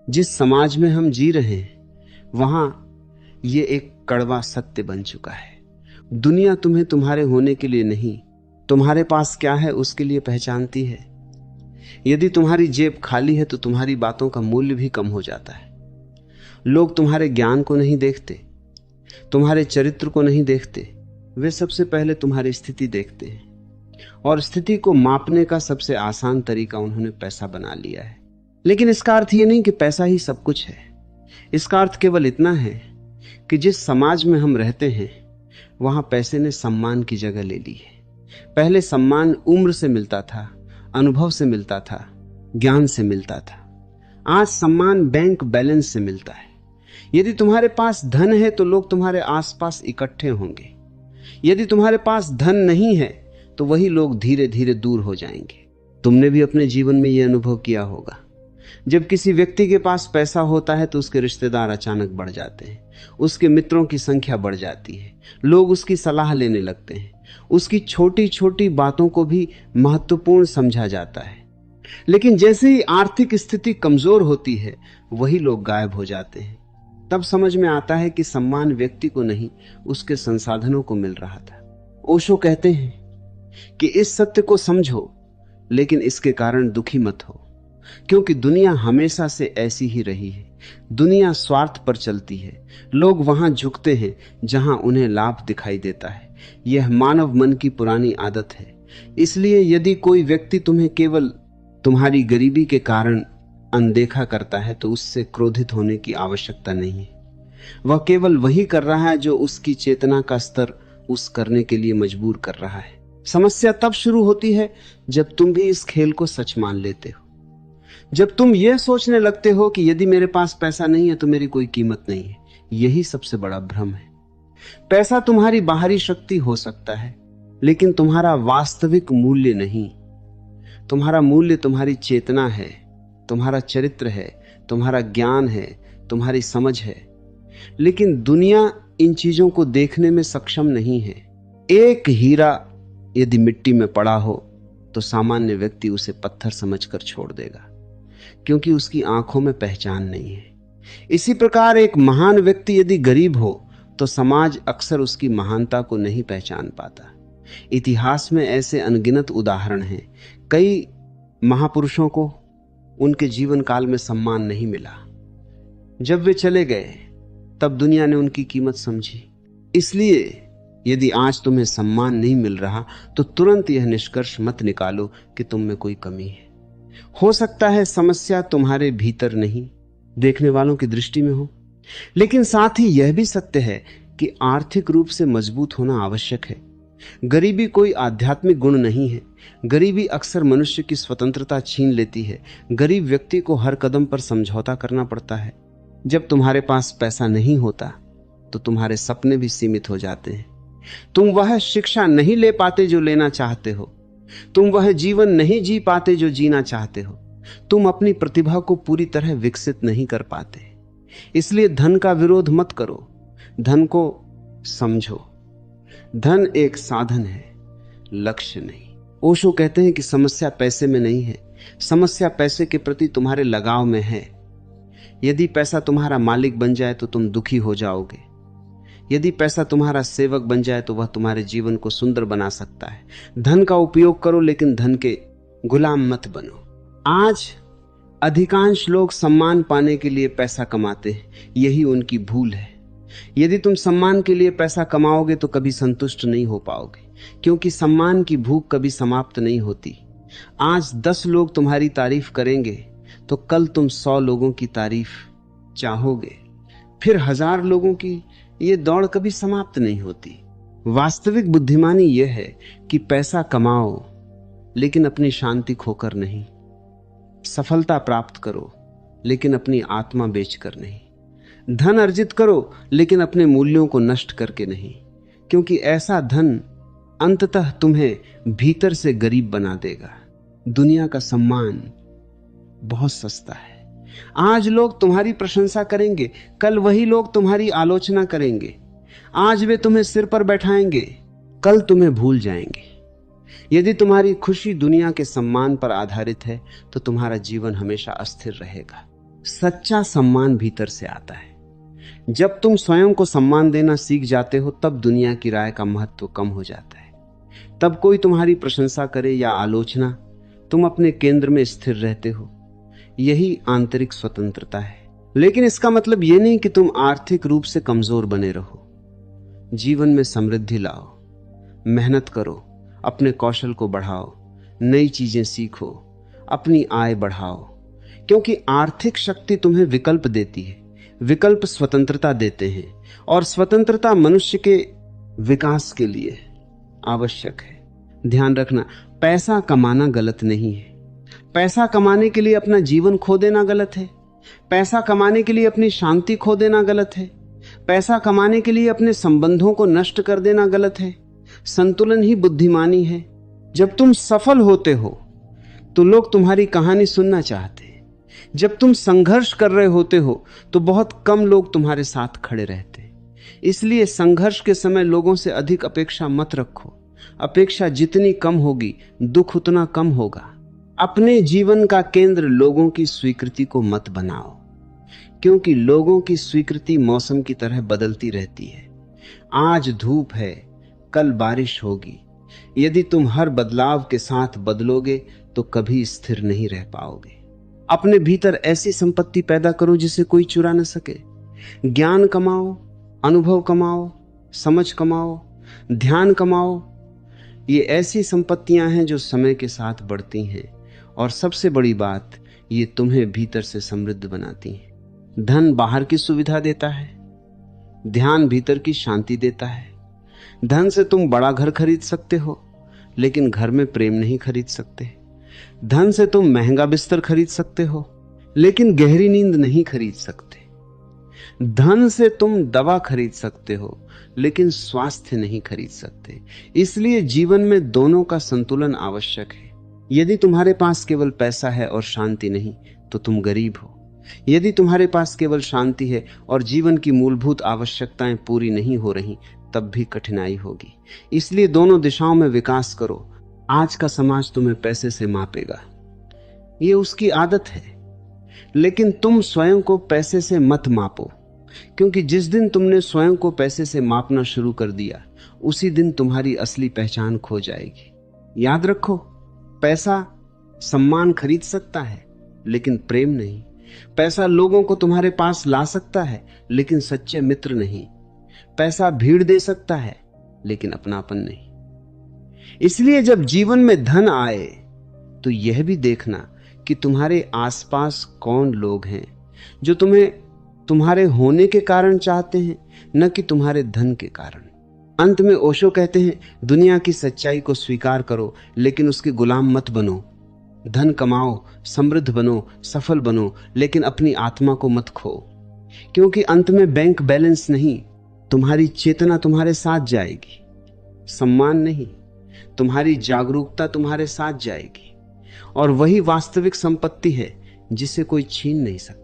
जिस समाज में हम जी रहे हैं वहां ये एक कड़वा सत्य बन चुका है। दुनिया तुम्हें तुम्हारे होने के लिए नहीं, तुम्हारे पास क्या है उसके लिए पहचानती है। यदि तुम्हारी जेब खाली है तो तुम्हारी बातों का मूल्य भी कम हो जाता है। लोग तुम्हारे ज्ञान को नहीं देखते, तुम्हारे चरित्र को नहीं देखते, वे सबसे पहले तुम्हारी स्थिति देखते हैं। और स्थिति को मापने का सबसे आसान तरीका उन्होंने पैसा बना लिया है। लेकिन इसका अर्थ ये नहीं कि पैसा ही सब कुछ है। इसका अर्थ केवल इतना है कि जिस समाज में हम रहते हैं वहां पैसे ने सम्मान की जगह ले ली है। पहले सम्मान उम्र से मिलता था, अनुभव से मिलता था, ज्ञान से मिलता था। आज सम्मान बैंक बैलेंस से मिलता है। यदि तुम्हारे पास धन है तो लोग तुम्हारे आसपास इकट्ठे होंगे। यदि तुम्हारे पास धन नहीं है तो वही लोग धीरे धीरे दूर हो जाएंगे। तुमने भी अपने जीवन में यह अनुभव किया होगा। जब किसी व्यक्ति के पास पैसा होता है तो उसके रिश्तेदार अचानक बढ़ जाते हैं, उसके मित्रों की संख्या बढ़ जाती है, लोग उसकी सलाह लेने लगते हैं, उसकी छोटी छोटी बातों को भी महत्वपूर्ण समझा जाता है। लेकिन जैसे ही आर्थिक स्थिति कमजोर होती है वही लोग गायब हो जाते हैं। तब समझ में आता है कि सम्मान व्यक्ति को नहीं, उसके संसाधनों को मिल रहा था। ओशो कहते हैं कि इस सत्य को समझो लेकिन इसके कारण दुखी मत हो, क्योंकि दुनिया हमेशा से ऐसी ही रही है। दुनिया स्वार्थ पर चलती है। लोग वहां झुकते हैं जहां उन्हें लाभ दिखाई देता है। यह मानव मन की पुरानी आदत है। इसलिए यदि कोई व्यक्ति तुम्हें केवल तुम्हारी गरीबी के कारण अनदेखा करता है तो उससे क्रोधित होने की आवश्यकता नहीं है। वह केवल वही कर रहा है जो उसकी चेतना का स्तर उस करने के लिए मजबूर कर रहा है। समस्या तब शुरू होती है जब तुम भी इस खेल को सच मान लेते हो, जब तुम यह सोचने लगते हो कि यदि मेरे पास पैसा नहीं है तो मेरी कोई कीमत नहीं है। यही सबसे बड़ा भ्रम है। पैसा तुम्हारी बाहरी शक्ति हो सकता है लेकिन तुम्हारा वास्तविक मूल्य नहीं। तुम्हारा मूल्य तुम्हारी चेतना है, तुम्हारा चरित्र है, तुम्हारा ज्ञान है, तुम्हारी समझ है। लेकिन दुनिया इन चीजों को देखने में सक्षम नहीं है। एक हीरा यदि मिट्टी में पड़ा हो तो सामान्य व्यक्ति उसे पत्थर समझकर छोड़ देगा, क्योंकि उसकी आंखों में पहचान नहीं है। इसी प्रकार एक महान व्यक्ति यदि गरीब हो तो समाज अक्सर उसकी महानता को नहीं पहचान पाता। इतिहास में ऐसे अनगिनत उदाहरण हैं। कई महापुरुषों को उनके जीवन काल में सम्मान नहीं मिला। जब वे चले गए तब दुनिया ने उनकी कीमत समझी। इसलिए यदि आज तुम्हें सम्मान नहीं मिल रहा तो तुरंत यह निष्कर्ष मत निकालो कि तुम में कोई कमी है। हो सकता है समस्या तुम्हारे भीतर नहीं, देखने वालों की दृष्टि में हो। लेकिन साथ ही यह भी सत्य है कि आर्थिक रूप से मजबूत होना आवश्यक है। गरीबी कोई आध्यात्मिक गुण नहीं है। गरीबी अक्सर मनुष्य की स्वतंत्रता छीन लेती है। गरीब व्यक्ति को हर कदम पर समझौता करना पड़ता है। जब तुम्हारे पास पैसा नहीं होता तो तुम्हारे सपने भी सीमित हो जाते हैं। तुम वह शिक्षा नहीं ले पाते जो लेना चाहते हो। तुम वह जीवन नहीं जी पाते जो जीना चाहते हो। तुम अपनी प्रतिभा को पूरी तरह विकसित नहीं कर पाते। इसलिए धन का विरोध मत करो, धन को समझो। धन एक साधन है, लक्ष्य नहीं। ओशो कहते हैं कि समस्या पैसे में नहीं है, समस्या पैसे के प्रति तुम्हारे लगाव में है। यदि पैसा तुम्हारा मालिक बन जाए तो तुम दुखी हो जाओगे। यदि पैसा तुम्हारा सेवक बन जाए तो वह तुम्हारे जीवन को सुंदर बना सकता है। धन का उपयोग करो लेकिन धन के गुलाम मत बनो। आज अधिकांश लोग सम्मान पाने के लिए पैसा कमाते हैं, यही उनकी भूल है। यदि तुम सम्मान के लिए पैसा कमाओगे तो कभी संतुष्ट नहीं हो पाओगे, क्योंकि सम्मान की भूख कभी समाप्त नहीं होती। आज 10 लोग तुम्हारी तारीफ करेंगे तो कल तुम 100 लोगों की तारीफ चाहोगे, फिर 1000 लोगों की। ये दौड़ कभी समाप्त नहीं होती। वास्तविक बुद्धिमानी यह है कि पैसा कमाओ लेकिन अपनी शांति खोकर नहीं, सफलता प्राप्त करो लेकिन अपनी आत्मा बेचकर नहीं, धन अर्जित करो लेकिन अपने मूल्यों को नष्ट करके नहीं, क्योंकि ऐसा धन अंततः तुम्हें भीतर से गरीब बना देगा। दुनिया का सम्मान बहुत सस्ता है। आज लोग तुम्हारी प्रशंसा करेंगे, कल वही लोग तुम्हारी आलोचना करेंगे। आज वे तुम्हें सिर पर बैठाएंगे, कल तुम्हें भूल जाएंगे। यदि तुम्हारी खुशी दुनिया के सम्मान पर आधारित है तो तुम्हारा जीवन हमेशा अस्थिर रहेगा। सच्चा सम्मान भीतर से आता है। जब तुम स्वयं को सम्मान देना सीख जाते हो तब दुनिया की राय का महत्व कम हो जाता है। तब कोई तुम्हारी प्रशंसा करे या आलोचना, तुम अपने केंद्र में स्थिर रहते हो। यही आंतरिक स्वतंत्रता है। लेकिन इसका मतलब यह नहीं कि तुम आर्थिक रूप से कमजोर बने रहो। जीवन में समृद्धि लाओ, मेहनत करो, अपने कौशल को बढ़ाओ, नई चीजें सीखो, अपनी आय बढ़ाओ, क्योंकि आर्थिक शक्ति तुम्हें विकल्प देती है। विकल्प स्वतंत्रता देते हैं और स्वतंत्रता मनुष्य के विकास के लिए आवश्यक है। ध्यान रखना, पैसा कमाना गलत नहीं है। पैसा कमाने के लिए अपना जीवन खो देना गलत है। पैसा कमाने के लिए अपनी शांति खो देना गलत है। पैसा कमाने के लिए अपने संबंधों को नष्ट कर देना गलत है। संतुलन ही बुद्धिमानी है। जब तुम सफल होते हो तो लोग तुम्हारी कहानी सुनना चाहते हैं। जब तुम संघर्ष कर रहे होते हो तो बहुत कम लोग तुम्हारे साथ खड़े रहते हैं। इसलिए संघर्ष के समय लोगों से अधिक अपेक्षा मत रखो। अपेक्षा जितनी कम होगी, दुख उतना कम होगा। अपने जीवन का केंद्र लोगों की स्वीकृति को मत बनाओ, क्योंकि लोगों की स्वीकृति मौसम की तरह बदलती रहती है। आज धूप है, कल बारिश होगी। यदि तुम हर बदलाव के साथ बदलोगे तो कभी स्थिर नहीं रह पाओगे। अपने भीतर ऐसी संपत्ति पैदा करो जिसे कोई चुरा न सके। ज्ञान कमाओ, अनुभव कमाओ, समझ कमाओ, ध्यान कमाओ। ये ऐसी संपत्तियां हैं जो समय के साथ बढ़ती हैं और सबसे बड़ी बात, ये तुम्हें भीतर से समृद्ध बनाती हैं। धन बाहर की सुविधा देता है, ध्यान भीतर की शांति देता है। धन से तुम बड़ा घर खरीद सकते हो, लेकिन घर में प्रेम नहीं खरीद सकते। धन से तुम महंगा बिस्तर खरीद सकते हो, लेकिन गहरी नींद नहीं खरीद सकते। धन से तुम दवा खरीद सकते हो, लेकिन स्वास्थ्य नहीं खरीद सकते। इसलिए जीवन में दोनों का संतुलन आवश्यक है। यदि तुम्हारे पास केवल पैसा है और शांति नहीं, तो तुम गरीब हो। यदि तुम्हारे पास केवल शांति है और जीवन की मूलभूत आवश्यकताएं पूरी नहीं हो रही, तब भी कठिनाई होगी। इसलिए दोनों दिशाओं में विकास करो। आज का समाज तुम्हें पैसे से मापेगा, ये उसकी आदत है। लेकिन तुम स्वयं को पैसे से मत मापो, क्योंकि जिस दिन तुमने स्वयं को पैसे से मापना शुरू कर दिया, उसी दिन तुम्हारी असली पहचान खो जाएगी। याद रखो, पैसा सम्मान खरीद सकता है, लेकिन प्रेम नहीं। पैसा लोगों को तुम्हारे पास ला सकता है, लेकिन सच्चे मित्र नहीं। पैसा भीड़ दे सकता है, लेकिन अपनापन नहीं। इसलिए जब जीवन में धन आए तो यह भी देखना कि तुम्हारे आसपास कौन लोग हैं जो तुम्हें तुम्हारे होने के कारण चाहते हैं, न कि तुम्हारे धन के कारण। अंत में ओशो कहते हैं, दुनिया की सच्चाई को स्वीकार करो, लेकिन उसके गुलाम मत बनो। धन कमाओ, समृद्ध बनो, सफल बनो, लेकिन अपनी आत्मा को मत खो, क्योंकि अंत में बैंक बैलेंस नहीं, तुम्हारी चेतना तुम्हारे साथ जाएगी। सम्मान नहीं, तुम्हारी जागरूकता तुम्हारे साथ जाएगी। और वही वास्तविक संपत्ति है जिसे कोई छीन नहीं सकता।